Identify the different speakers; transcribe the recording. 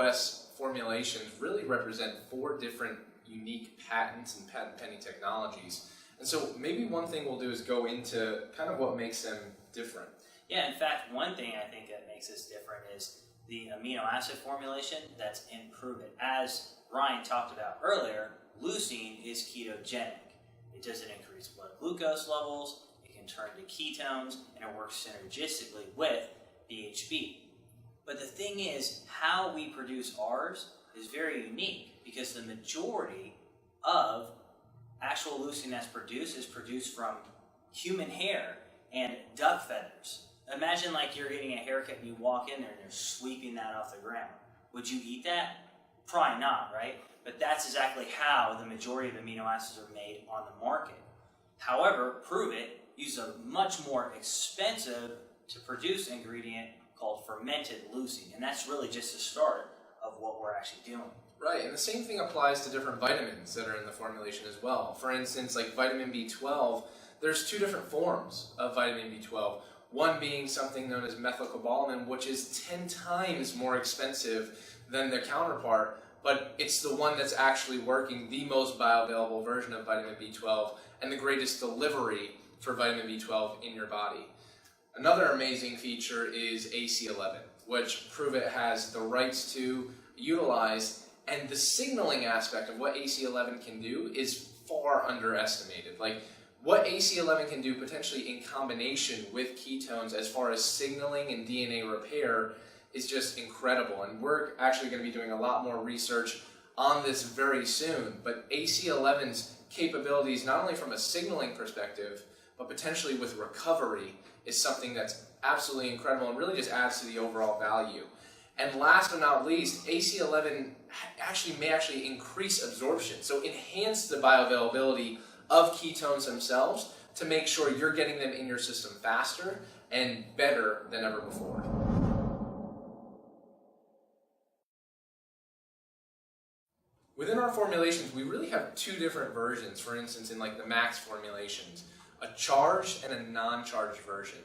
Speaker 1: OS formulations really represent 4 different unique patents and patent-pending technologies. And so maybe one thing we'll do is go into kind of what makes them different.
Speaker 2: Yeah, in fact, one thing I think that makes this different is the amino acid formulation that's in Pruvit. As Ryan talked about earlier, leucine is ketogenic. It doesn't increase blood glucose levels, it can turn to ketones, and it works synergistically with BHB. But the thing is, how we produce ours is very unique because the majority of actual leucine that's produced is produced from human hair and duck feathers. Imagine like you're getting a haircut and you walk in there and they're sweeping that off the ground. Would you eat that? Probably not, right? But that's exactly how the majority of amino acids are made on the market. However, Pruvit uses a much more expensive to produce ingredient called fermented leucine, and that's really just the start of what we're actually doing.
Speaker 1: Right, and the same thing applies to different vitamins that are in the formulation as well. For instance, like vitamin B12, there's 2 different forms of vitamin B12. One being something known as methylcobalamin, which is 10 times more expensive than their counterpart, but it's the one that's actually working the most bioavailable version of vitamin B12 and the greatest delivery for vitamin B12 in your body. Another amazing feature is AC11, which Pruvit has the rights to utilize, and the signaling aspect of what AC11 can do is far underestimated. Like, what AC11 can do potentially in combination with ketones as far as signaling and DNA repair is just incredible, and we're actually going to be doing a lot more research on this very soon. But AC11's capabilities, not only from a signaling perspective, but potentially with recovery, is something that's absolutely incredible and really just adds to the overall value. And last but not least, AC11 may increase absorption, so enhance the bioavailability of ketones themselves to make sure you're getting them in your system faster and better than ever before. Within our formulations, we really have 2 different versions. For instance, in like the max formulations, a charged and a non-charged version.